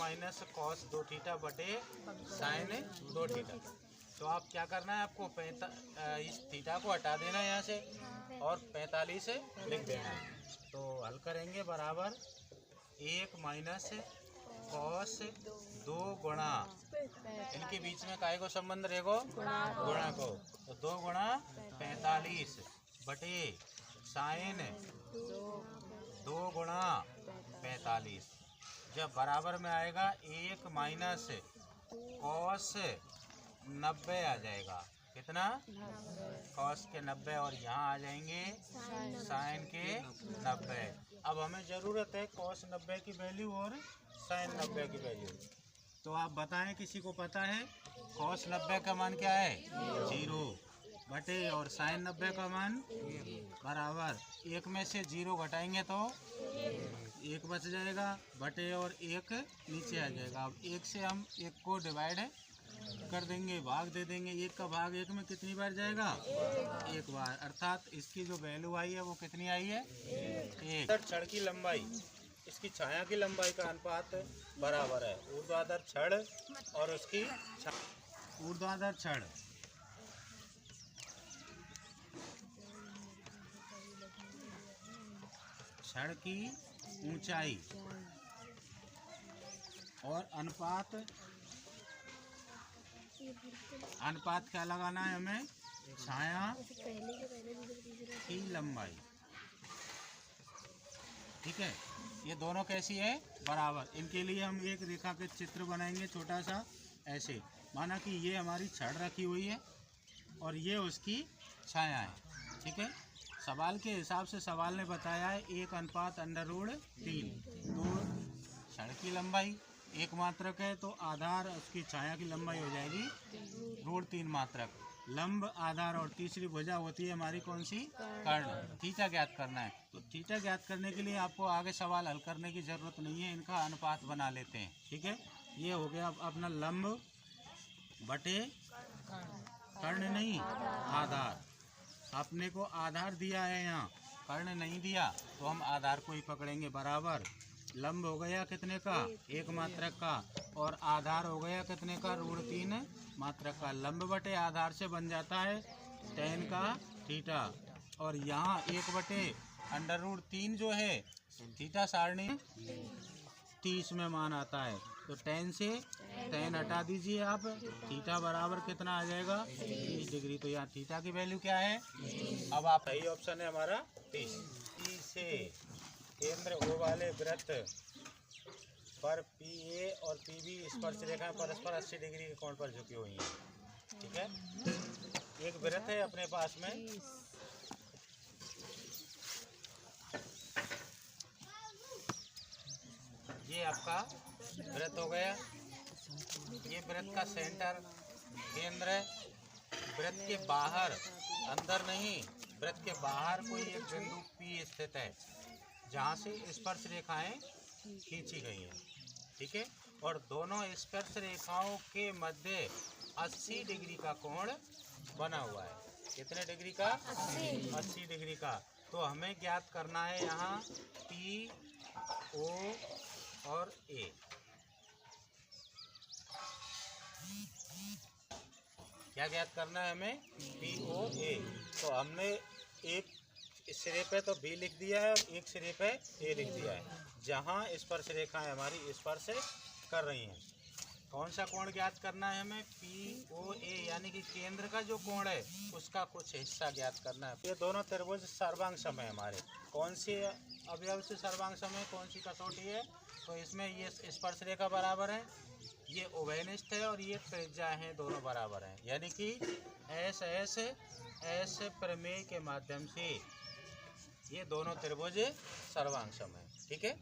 Minus cos 2 theta बटे sign 2 theta. तो आप क्या करना है, आपको इस थीटा को हटा देना है यहाँ से और 45 लिख देना है। तो हल करेंगे बराबर 1 माइनस कॉस 2 गुणा, इनके बीच में काय को संबंध रहेगा, गुणा को, तो 2 गुणा 45 बटे साइन 2 गुणा 45। जब बराबर में आएगा 1 माइनस कॉस 90 आ जाएगा। कितना? कॉस के 90 और यहाँ आ जाएंगे साइन के 90। अब हमें ज़रूरत है कॉस 90 की वैल्यू और साइन 90 की वैल्यू। तो आप बताएं, किसी को पता है कॉस 90 का मान क्या है? 0 बटे और साइन 90 का मान बराबर 1 में से 0 घटाएंगे तो 1 बच जाएगा बटे और 1 नीचे आ जाएगा। अब 1 से हम 1 को डिवाइड कर देंगे, भाग दे देंगे। 1 का भाग 1 में कितनी बार जाएगा? 1 बार, अर्थात इसकी जो वैल्यू आई है वो कितनी आई है? 1। छड़ की लंबाई इसकी छाया की लंबाई का अनुपात बराबर है ऊर्ध्वाधर छड़ और उसकी ऊर्ध्वाधर छड़ छड़ की ऊंचाई और अनुपात क्या लगाना है हमें? छाया की लंबाई। ठीक है, ये दोनों कैसी है? बराबर। इनके लिए हम एक रेखा के चित्र बनाएंगे छोटा सा, ऐसे। माना कि ये हमारी छड़ रखी हुई है और ये उसकी छाया है। ठीक है, सवाल के हिसाब से सवाल ने बताया है 1:√3। तो छड़ की लंबाई 1 मात्रक है तो आधार उसकी छाया की लंबाई हो जाएगी √3 मात्रक। लंब, आधार और तीसरी भुजा होती है हमारी कौन सी? कर्ण। थीटा ज्ञात करना है। तो थीटा ज्ञात करने के लिए आपको आगे सवाल हल करने की ज़रूरत नहीं है, इनका अनुपात बना लेते हैं। ठीक है, ये हो गया अपना लंब बटे कर्ण नहीं आधार। अपने को आधार दिया है, यहाँ कर्ण नहीं दिया, तो हम आधार को ही पकड़ेंगे। बराबर लंब हो गया कितने का? 1 मात्रक का, और आधार हो गया कितने का? √3 मात्रक का। लंब बटे आधार से बन जाता है tan का थीटा, और यहाँ 1 बटे √3 जो है थीटा सारणी 30 में मान आता है। तो tan से tan हटा दीजिए आप, थीटा बराबर कितना आ जाएगा? 30 डिग्री। तो यहाँ थीटा की वैल्यू क्या है? अब आप सही ऑप्शन है हमारा 30। से केंद्र O वाले वृत्त पर PA और PB स्पर्श रेखाएं परस्पर 80 डिग्री के कोण पर झुकी हुई हैं। ठीक है, एक वृत्त है अपने पास में, ये आपका वृत्त हो गया। ये वृत्त का सेंटर केंद्र है। वृत्त के बाहर, अंदर नहीं, वृत्त के बाहर कोई एक बिंदु P स्थित है जहाँ से स्पर्श रेखाएं खींची गई हैं। ठीक है, और दोनों स्पर्श रेखाओं के मध्य 80 डिग्री का कोण बना हुआ है। कितने डिग्री का? 80 डिग्री का। तो हमें ज्ञात करना है यहाँ P, O और A। क्या ज्ञात करना है हमें? P, O, A। तो हमने एक सिरे पे तो B लिख दिया है और एक सिरे पे A लिख दिया है, जहाँ स्पर्श रेखाएं हमारी स्पर्श कर रही हैं। कौन सा कोण ज्ञात करना है हमें? POA, यानी कि केंद्र का जो कोण है उसका कुछ हिस्सा ज्ञात करना है। ये दोनों त्रिभुज सर्वांग सम है हमारे। कौन सी अवयव से सर्वांग सम है, कौन सी कसौटी है? तो इसमें ये स्पर्श रेखा बराबर है, ये उभयनिष्ठ है और ये त्रिज्या है, दोनों बराबर हैं। यानी कि एस प्रमेय के माध्यम से ये दोनों त्रिभुज सर्वांग सम है। ठीक है,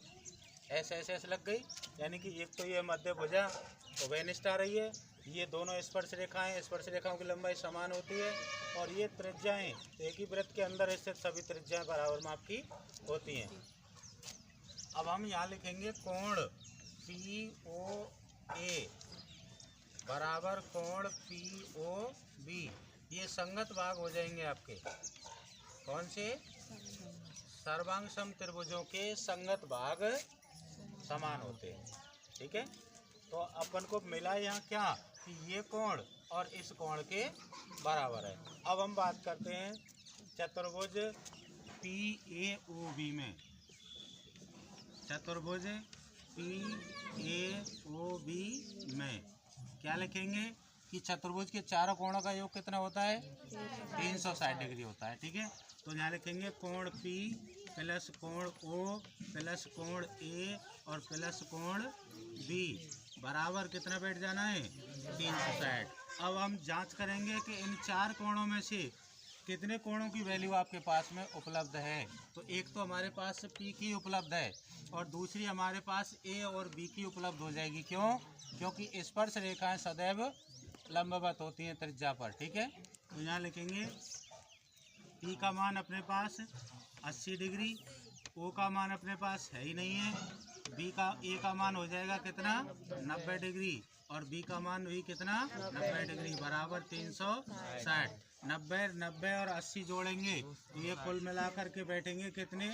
एस लग गई, यानी कि एक तो ये मध्य भुजा उभयनिष्ठ आ रही है, ये दोनों स्पर्श रेखाएं, स्पर्श रेखाओं की लंबाई समान होती है, और ये त्रिज्याएं एक ही वृत्त के अंदर स्थित सभी त्रिज्याएं बराबर माप की होती हैं। अब हम यहाँ लिखेंगे कोण POA बराबर कोण POB। ये संगत भाग हो जाएंगे आपके। कौन से? सर्वांग सम त्रिभुजों के संगत भाग समान होते हैं। ठीक है, तो अपन को मिला यहाँ क्या कि ये कोण और इस कोण के बराबर है। अब हम बात करते हैं चतुर्भुज PAOB में। चतुर्भुज PAOB में क्या लिखेंगे कि चतुर्भुज के चारों कोणों का योग कितना होता है? 360 डिग्री होता है। ठीक है, तो यहाँ लिखेंगे कोण P प्लस कोण O प्लस कोण A और प्लस कोण B बराबर कितना बैठ जाना है? 360। अब हम जांच करेंगे कि इन चार कोणों में से कितने कोणों की वैल्यू आपके पास में उपलब्ध है। तो एक तो हमारे पास P की उपलब्ध है और दूसरी हमारे पास A और B की उपलब्ध हो जाएगी। क्यों? क्योंकि स्पर्श रेखाएं सदैव लंबवत होती हैं त्रिज्या पर। ठीक है, तो यहाँ लिखेंगे P का मान अपने पास 80 डिग्री, O का मान अपने पास है ही नहीं है, A का मान हो जाएगा कितना? 90 डिग्री और B का मान भी कितना? 90 डिग्री बराबर 360। 90 और 80 जोड़ेंगे तो ये कुल मिलाकर के बैठेंगे कितने?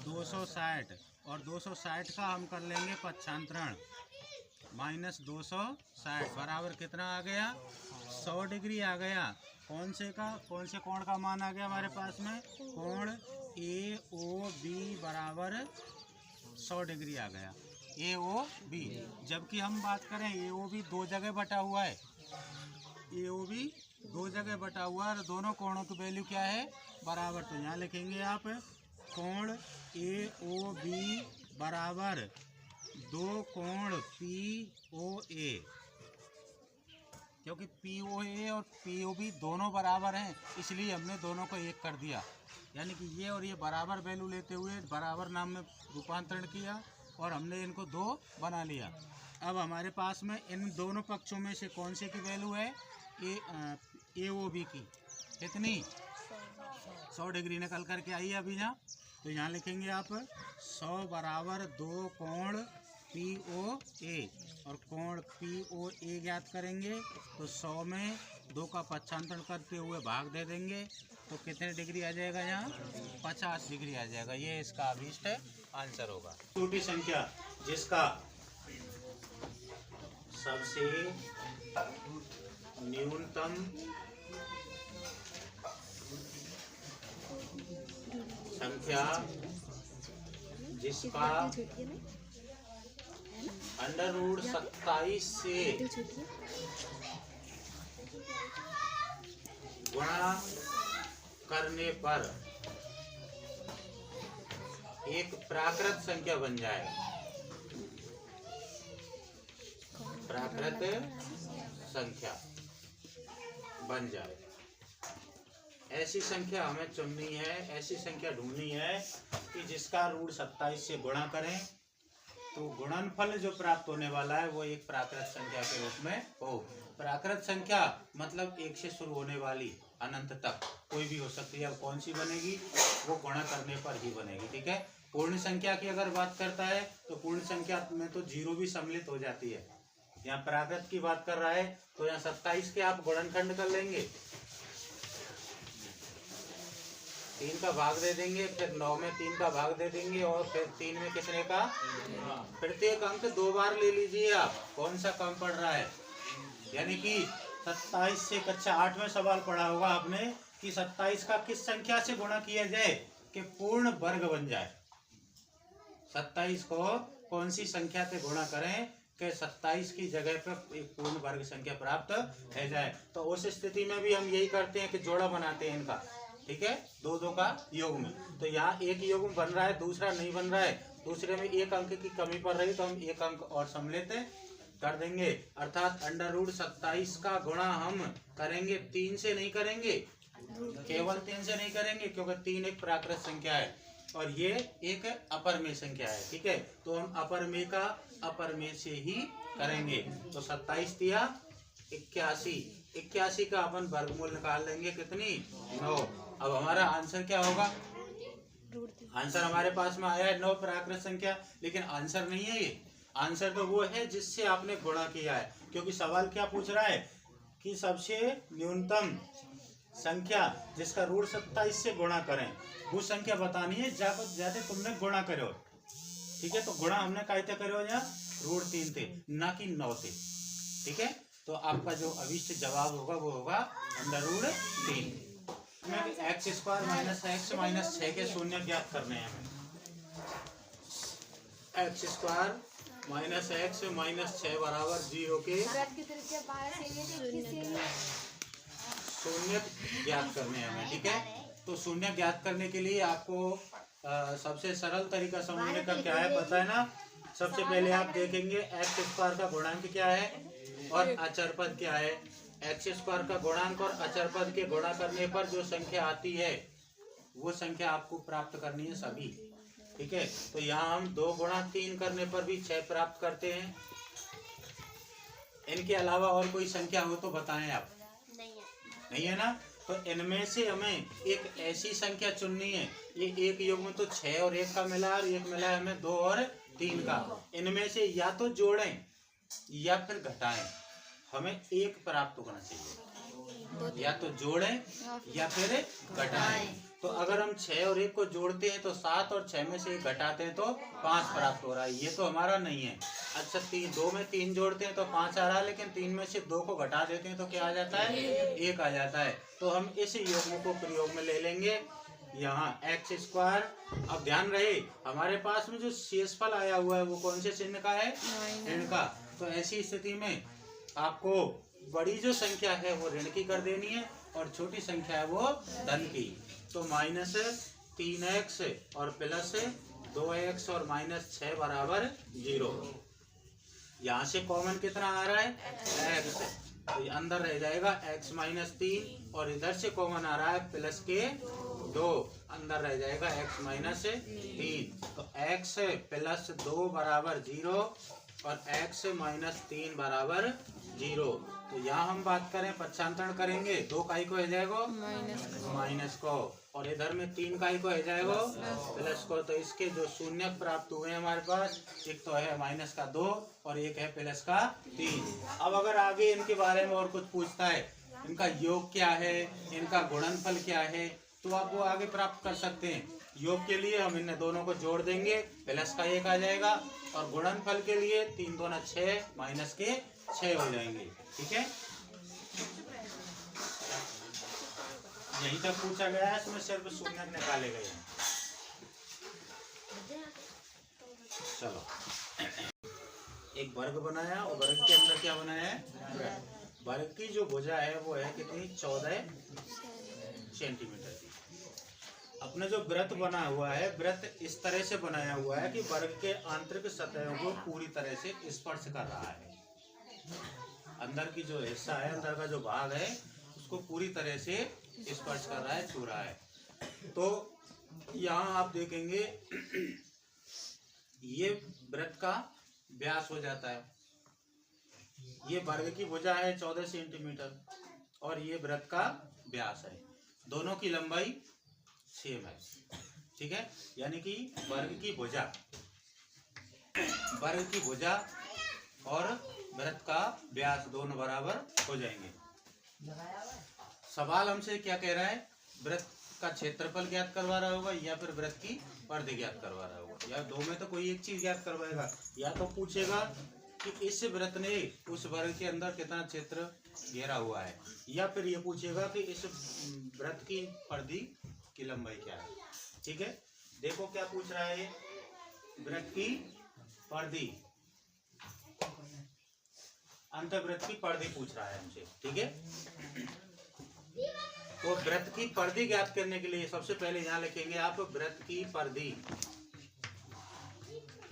260 और 260 का हम कर लेंगे पक्षांतरण माइनस 260 बराबर कितना आ गया? 100 डिग्री आ गया। कौन से कोण का मान आ गया हमारे पास में? कोण AOB बराबर 100 डिग्री आ गया। AOB, जबकि हम बात करें AOB दो जगह बटा हुआ है। AOB दो जगह बटा हुआ है और दोनों कोणों की वैल्यू क्या है? बराबर। तो यहाँ लिखेंगे आप कोण AOB बराबर दो कोण POA, क्योंकि POA और POB दोनों बराबर हैं इसलिए हमने दोनों को एक कर दिया। यानी कि ये और ये बराबर वैल्यू लेते हुए बराबर नाम में रूपांतरण किया और हमने इनको दो बना लिया। अब हमारे पास में इन दोनों पक्षों में से कौन से की वैल्यू है? AOB की कितनी? 100 डिग्री निकल करके आई है अभी यहाँ। तो यहाँ लिखेंगे आप 100 बराबर दो कोण POA और कोण POA ज्ञात करेंगे तो 100 में 2 का पक्षांतरण करते हुए भाग दे देंगे तो कितने डिग्री आ जाएगा? यहाँ 50 डिग्री आ जाएगा। ये इसका अभीष्ट आंसर होगा। छोटी संख्या जिसका सबसे न्यूनतम संख्या जिसका √27 से गुणा करने पर एक प्राकृत संख्या बन जाए। प्राकृत संख्या बन जाए, ऐसी संख्या हमें चुननी है, ऐसी संख्या ढूंढनी है कि जिसका √27 से गुणा करें तो गुणनफल जो प्राप्त होने वाला है वो एक प्राकृत संख्या के रूप में हो। प्राकृत संख्या मतलब एक से शुरू होने वाली अनंत तक कोई भी हो सकती है। अब कौन सी बनेगी? वो गुणा करने पर ही बनेगी। ठीक है, पूर्ण संख्या की अगर बात करता है तो पूर्ण संख्या में तो 0 भी सम्मिलित हो जाती है। यहाँ प्राकृत की बात कर रहा है तो यहाँ 27 के आप गुणनखंड कर लेंगे, 3 का भाग दे देंगे, फिर 9 में 3 का भाग दे देंगे और फिर 3 में कितने का? प्रत्येक अंक 2 बार ले लीजिए आप, कौन सा कम पड़ रहा है। यानी कि 27 से कक्षा 8 में सवाल पढ़ा होगा आपने कि 27 का किस संख्या से गुणा किया जाए कि पूर्ण वर्ग बन जाए। 27 को कौन सी संख्या से गुणा करें कि 27 की जगह पर एक पूर्ण वर्ग संख्या प्राप्त हो जाए। तो उस स्थिति में भी हम यही करते हैं कि जोड़ा बनाते हैं इनका। ठीक है, 2 का योग में। तो यहाँ एक योग बन रहा है, दूसरा नहीं बन रहा है, दूसरे में एक अंक की कमी पड़ रही तो हम एक अंक और सम्मिलित कर देंगे। अर्थात √27 का गुणा हम करेंगे 3 से नहीं करेंगे, केवल 3 से नहीं करेंगे क्योंकि 3 एक प्राकृत संख्या है और ये एक अपरमेय संख्या है। ठीक है, तो हम अपरमेय का अपरमेय से ही करेंगे। तो 27 दिया 81 का अपन वर्गमूल निकाल लेंगे कितनी? 9। अब हमारा आंसर क्या होगा? आंसर हमारे पास में आया है 9 प्राकृत संख्या, लेकिन आंसर नहीं है ये। आंसर तो वो है जिससे आपने गुणा किया है, क्योंकि सवाल क्या पूछ रहा है कि सबसे न्यूनतम संख्या जिसका √27 से गुणा करें, वो संख्या बतानी है ज्यादा तुमने गुणा करो। ठीक है, तो गुणा हमने कायते करो यहाँ √3 थे, ना कि 9 थे। ठीक है, तो आपका जो अभिष्ट जवाब होगा वो होगा √3। x² माइनस x माइनस 6 के शून्य ज्ञात करने हैं हमें। x² माइनस x माइनस 6 बराबर 0 के शून्य ज्ञात करने हैं हमें। ठीक है, तो शून्य ज्ञात करने के लिए आपको सबसे सरल तरीका समझने का क्या है पता है ना। सबसे पहले आप देखेंगे x² का गुणांक क्या है और अचर पद क्या है। x² का गुणांक और अचर पद के गुणा करने पर जो संख्या आती है वो संख्या आपको प्राप्त करनी है सभी। ठीक है, तो यहाँ हम 2 गुणा 3 करने पर भी 6 प्राप्त करते हैं। इनके अलावा और कोई संख्या हो तो बताएं आप। नहीं है ना, तो इनमें से हमें एक ऐसी संख्या चुननी है। ये एक युग्म तो 6 और 1 का मिला और एक मिला है हमें 2 और 3 का। इनमें से या तो जोड़ें या फिर घटाएं, हमें एक प्राप्त होना चाहिए। या तो जोड़ें या फिर घटाएं। तो अगर हम 6 और 1 को जोड़ते हैं तो 7 और 6 में से 1 घटाते हैं तो 5 प्राप्त हो रहा है। ये तो हमारा नहीं है। अच्छा 2 में 3 जोड़ते हैं तो 5 आ रहा है, लेकिन 3 में से 2 को घटा देते हैं तो क्या आ जाता है? 1 आ जाता है। तो हम इस युग्म को प्रयोग में ले लेंगे यहाँ x²। अब ध्यान रहे हमारे पास में जो शेषफल आया हुआ है वो कौन से चिन्ह का है? ऋण का। तो ऐसी स्थिति में आपको बड़ी जो संख्या है वो ऋण की कर देनी है और छोटी संख्या है वो धन की। तो -3x और +2x और -6 बराबर 0। यहाँ से कॉमन कितना आ रहा है? x। तो ये अंदर रह जाएगा x -3 और इधर से कॉमन आ रहा है +2, अंदर रह जाएगा x -3। तो x +2 बराबर 0 और x -3 बराबर 0। तो यहाँ हम बात करें पक्षांतरण करेंगे, 2 का ही को हो जाएगा माइनस को और इधर में 3 का ही को हो जाएगा प्लस को। तो इसके जो शून्य प्राप्त हुए हैं हमारे पास, एक तो है -2 और एक है +3। अब अगर आगे इनके बारे में और कुछ पूछता है, इनका योग क्या है, इनका गुणनफल क्या है, तो आप वो आगे प्राप्त कर सकते हैं। योग के लिए हम इन दोनों को जोड़ देंगे, प्लस का 1 आ जाएगा और गुणनफल के लिए 3 दूना 6 माइनस के 6 हो जाएंगे। ठीक है, यहीं तक पूछा गया है, इसमें सिर्फ शून्य निकाले गए हैं। चलो, एक वर्ग बनाया और वर्ग के अंदर क्या बनाया है? वर्ग की जो भुजा है वो है कितनी? 14 सेंटीमीटर की। अपना जो वृत्त बना हुआ है, वृत्त इस तरह से बनाया हुआ है कि वर्ग के आंतरिक सतह को पूरी तरह से स्पर्श कर रहा है। अंदर की जो हिस्सा है, अंदर का जो भाग है उसको पूरी तरह से स्पर्श कर रहा है, छू रहा है। तो यहाँ आप देखेंगे ये वृत्त का व्यास हो जाता है। ये वर्ग की भुजा है 14 सेंटीमीटर और ये वृत्त का व्यास है। दोनों की लंबाई सेम है। ठीक है, यानी कि वर्ग की भुजा और वृत्त का व्यास दोनों बराबर हो जाएंगे। सवाल हमसे क्या कह रहा है? वृत्त का क्षेत्रफल ज्ञात करवा रहा होगा या फिर वृत्त की परिधि ज्ञात करवा रहा होगा, या दो में तो कोई एक चीज ज्ञात करवाएगा। या तो पूछेगा कि इस वृत्त ने उस वर्ग के अंदर कितना क्षेत्र घेरा हुआ है, या फिर ये पूछेगा कि इस वृत्त की परिधि की लंबाई क्या है। ठीक है, देखो क्या पूछ रहा है, वृत्त की परिधि, अंतर्वृत्त की परिधि पूछ रहा है हमसे। ठीक है, तो वृत्त की परिधि ज्ञात करने के लिए सबसे पहले यहाँ लिखेंगे आप वृत्त की परिधि।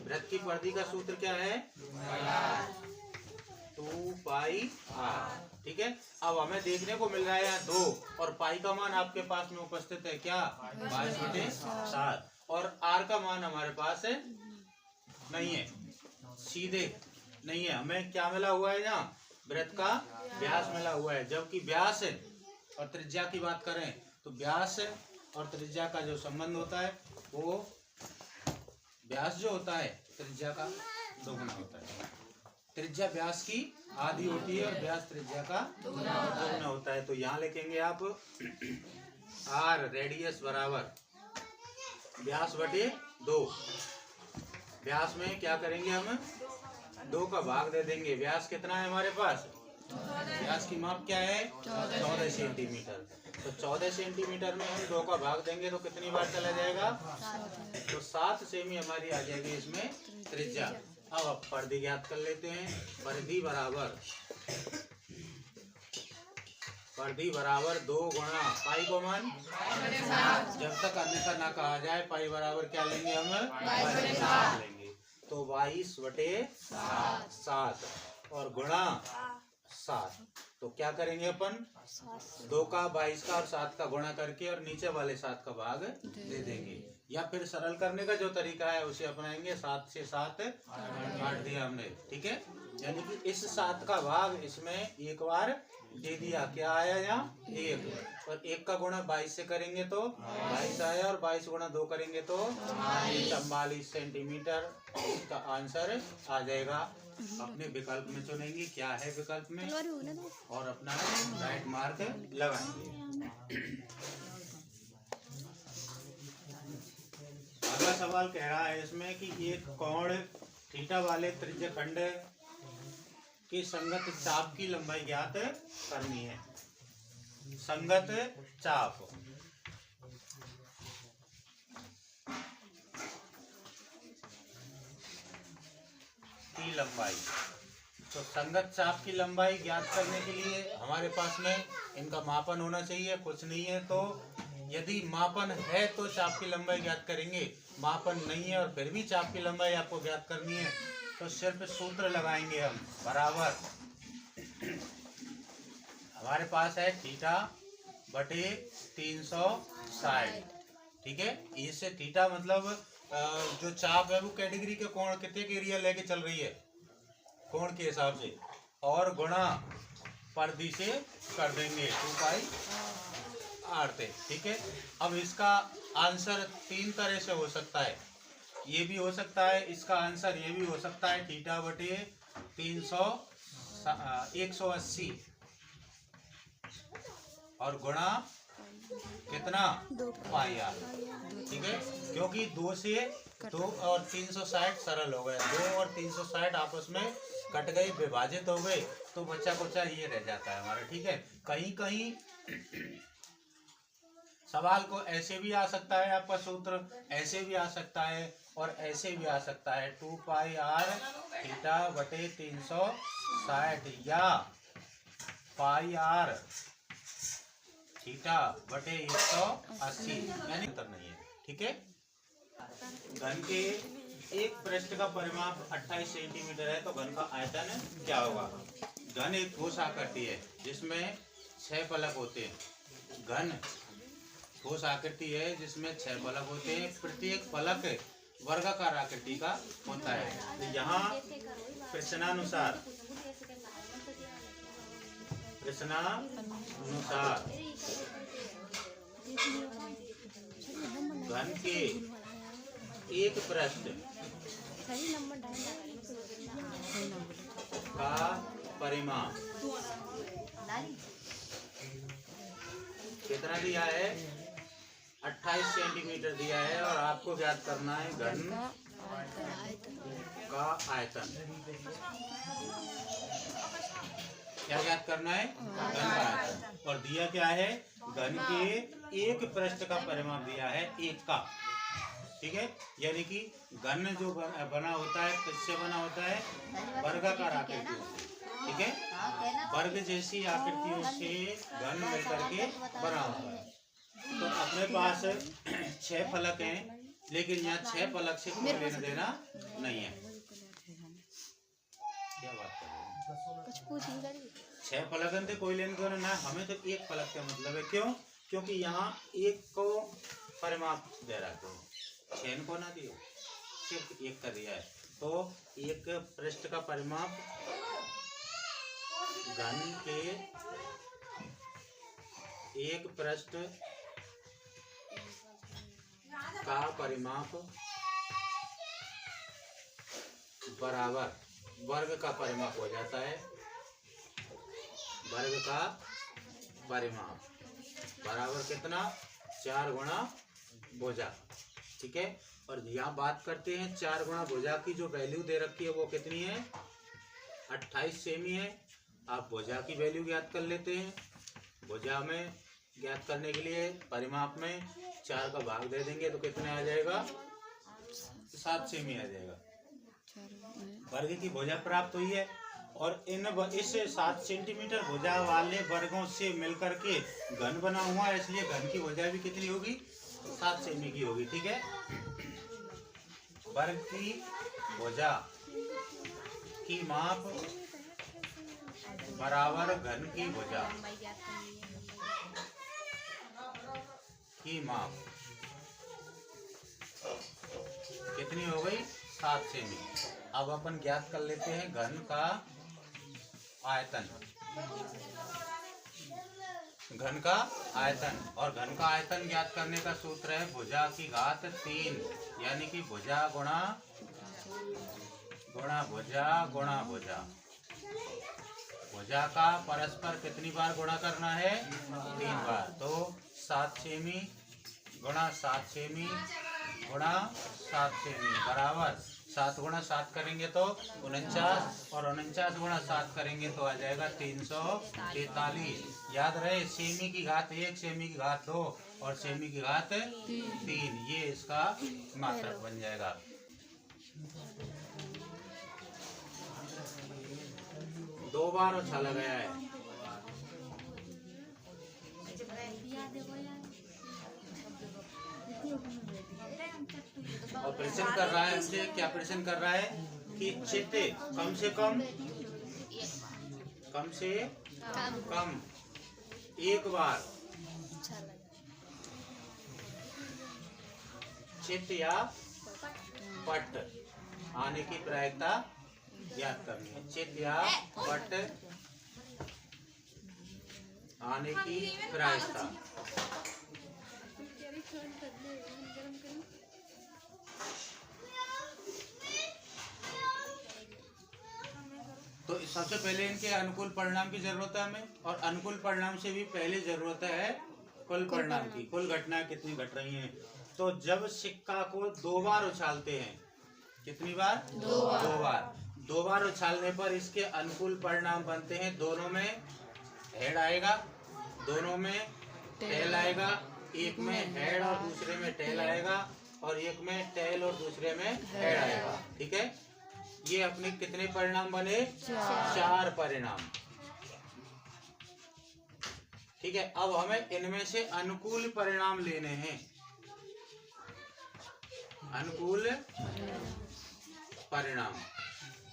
वृत्त की परिधि का सूत्र क्या है? 2πr। ठीक है, अब हमें देखने को मिल रहा है यहाँ 2 और पाई का मान आपके पास में उपस्थित है क्या? 22/7 और r का मान हमारे पास है नहीं है, सीधे नहीं है। हमें क्या मिला हुआ है यहाँ? वृत्त का व्यास मिला हुआ है। जबकि व्यास और त्रिज्या की बात करें तो व्यास और त्रिज्या का जो संबंध होता है वो व्यास जो होता है त्रिज्या का दोगुना होता है। त्रिज्या व्यास की आधी होती है और व्यास त्रिज्या का दोगुना होता है। तो यहाँ लिखेंगे आप r रेडियस बराबर व्यास बटे 2। व्यास में क्या करेंगे हम? 2 का भाग दे देंगे। व्यास कितना है हमारे पास? व्यास की माप क्या है? 14 सेंटीमीटर। तो 14 सेंटीमीटर में हम 2 का भाग देंगे तो कितनी बार चला जाएगा? तो 7 सेमी हमारी आ जाएगी इसमें त्रिज्या। अब परिधि ज्ञात कर लेते हैं। परिधि बराबर 2 गुणा पाई को मान, जब तक अन्यथा ना कहा जाए पाई बराबर क्या लेंगे हम? 22 लेंगे। तो 22/7 और गुणा 7। तो क्या करेंगे अपन? 2 का 22 का और 7 का गुणा करके और नीचे वाले 7 का भाग दे देंगे, या फिर सरल करने का जो तरीका है उसे अपनाएंगे। 7 से 7 काट दिया हमने, ठीक है। यानी कि इस 7 का भाग इसमें एक बार दे दिया। क्या आया यहाँ? 1। और 1 का गुणा 22 से करेंगे तो 22 आया, और 22 गुणा 2 करेंगे तो 44 सेंटीमीटर। इसका आंसर आ जाएगा। अपने विकल्प में चुनेंगे क्या है विकल्प में, और अपना राइट मार्क लगाएंगे। अगला सवाल कह रहा है इसमें कि एक कोण थीटा वाले त्रिज्यखंड की संगत चाप की लंबाई ज्ञात करनी है। संगत चाप की लंबाई। तो संगत चाप की लंबाई ज्ञात करने के लिए हमारे पास में इनका मापन होना चाहिए। कुछ नहीं है तो यदि मापन है तो चाप की लंबाई ज्ञात करेंगे, मापन नहीं है और फिर भी चाप की लंबाई आपको ज्ञात करनी है तो सिर्फ सूत्र लगाएंगे हम। बराबर हमारे पास है थीटा बटे 360, ठीक है। इससे थीटा मतलब जो चाप है वो कैटेगरी के कोण कितने के एरिया लेके चल रही है कोण के हिसाब से, और गुणा परिधि से कर देंगे 2πr से, ठीक है। अब इसका आंसर 3 तरह से हो सकता है। ये भी हो सकता है, इसका आंसर ये भी हो सकता है थीटा बटे 180 और गुणा कितना? πr, ठीक है। क्योंकि 2 से 2 और 360 सरल हो गए, 2 और 360 आपस में कट गए, विभाजित हो गए, तो बच्चा कुचा ये रह जाता है हमारा, ठीक है। कहीं कहीं सवाल को ऐसे भी आ सकता है, आपका सूत्र ऐसे भी आ सकता है और ऐसे भी आ सकता है 2πr थीटा बटे 360 या πr थीटा बटे 180, यानी अंतर नहीं है, ठीक है। घन के एक पृष्ठ का परिमाप 28 सेंटीमीटर है तो घन का आयतन क्या होगा? घन एक ठोस आकृति है जिसमें 6 फलक होते हैं। घन ठोस आकृति है जिसमें 6 फलक होते हैं। प्रत्येक फलक वर्गाकार आकृति का होता है। तो यहाँ प्रश्नानुसार घन के एक पृष्ठ का परिमाप कितना दिया है? 28 सेंटीमीटर दिया है और आपको ज्ञात करना है घन का आयतन। क्या ज्ञात करना है? घन का आयतन। और दिया क्या है? घन के एक पृष्ठ का परिमाप दिया है, एक का, ठीक है। यानी कि घन जो बना होता है किससे बना होता है? वर्गाकार आकृतियों से, ठीक है। वर्ग जैसी आकृतियों से घन मिलकर के बना होता है। तो अपने पास 6 फलक हैं, लेकिन यहाँ 6 फलक से कोई लेना देना नहीं है। क्या बात कर रहे हैं? 6 फलक से कोई लेना देना ना, हमें तो एक फलक का मतलब है। क्यों? क्योंकि यहाँ एक को परिमाप दे रहा है, तो 6 को ना दियो, सिर्फ एक का दिया है। तो एक पृष्ठ का परिमाप घन के एक पृष्ठ का परिमाप बराबर वर्ग का परिमाप हो जाता है। वर्ग का परिमाप बराबर कितना? 4 गुणा भुजा, ठीक है। और यहाँ बात करते हैं 4 गुणा भुजा की जो वैल्यू दे रखी है वो कितनी है? 28 सेमी है। आप भुजा की वैल्यू ज्ञात कर लेते हैं। भुजा में ज्ञात करने के लिए परिमाप में 4 का भाग दे देंगे तो कितने आ जाएगा, 7 सेमी आ जाएगा। वर्ग की भुजा प्राप्त हुई है और इस 7 सेंटीमीटर भुजा वाले वर्गों से मिलकर के घन बना हुआ है, इसलिए घन की भुजा भी कितनी होगी, 7 सेमी की होगी। ठीक है, वर्ग की भुजा की माप बराबर घन की भुजा की माप कितनी हो गई, 7 सेमी। अब अपन ज्ञात कर लेते हैं घन का आयतन। घन का आयतन, और घन का आयतन ज्ञात करने का सूत्र है भुजा की घात 3, यानी कि भुजा गुणा भुजा गुणा भुजा। भुजा का परस्पर कितनी बार गुणा करना है, 3 बार। तो 7 सेमी गुणा 7 सेमी गुणा 7 सेमी बराबर 7 गुणा 7 करेंगे तो 49, और 49 गुणा 7 करेंगे तो आ जाएगा 343। याद रहे, सेमी की घात 1, सेमी की घात 2 और सेमी की घात 3, ये इसका मात्रक बन जाएगा। दो बार उछाला गया है। और प्रश्न कर रहा है हमसे, क्या प्रश्न कर रहा है कि चित्त कम से कम एक बार चित्त या पट आने की प्रायिकता ज्ञात करनी है। चित्त या पट आने की प्रायिकता। तो सबसे पहले इनके अनुकूल परिणाम की जरूरत है हमें, और अनुकूल परिणाम से भी पहले जरूरत है कुल परिणाम की। कुल घटनाएं कितनी घट रही हैं। तो जब सिक्का को 2 बार उछालते हैं, कितनी बार, 2 बार। 2 बार उछालने पर इसके अनुकूल परिणाम बनते हैं। दोनों में हेड आएगा, दोनों में टेल आएगा। एक में हेड और दूसरे में टेल आएगा, और एक में टेल और दूसरे में हेड आएगा। ठीक है, ये अपने कितने परिणाम बने, 4 परिणाम। ठीक है, अब हमें इनमें से अनुकूल परिणाम लेने हैं। अनुकूल परिणाम,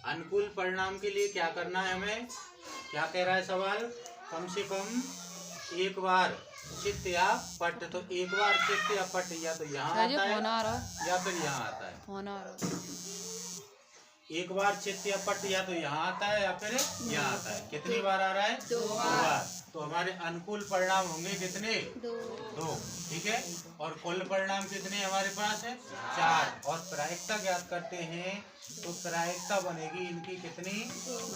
अनुकूल परिणाम के लिए क्या करना है हमें, क्या कह रहा है सवाल, कम से कम एक बार चित्त या पट। तो एक बार चित्त या पट या तो यहाँ आता है या फिर यहाँ आता है। एक बार चित्त या पट या तो यहाँ आता है या फिर यहाँ आता है। कितनी बार आ रहा है, 2 बार। तो हमारे अनुकूल परिणाम होंगे कितने, 2। ठीक है, और कुल परिणाम कितने हमारे पास है, 4। और प्रायिकता ज्ञात करते हैं तो प्रायिकता बनेगी इनकी कितनी,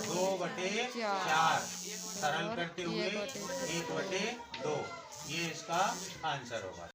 2/4। सरल करते हुए 1/2। ये इसका आंसर होगा।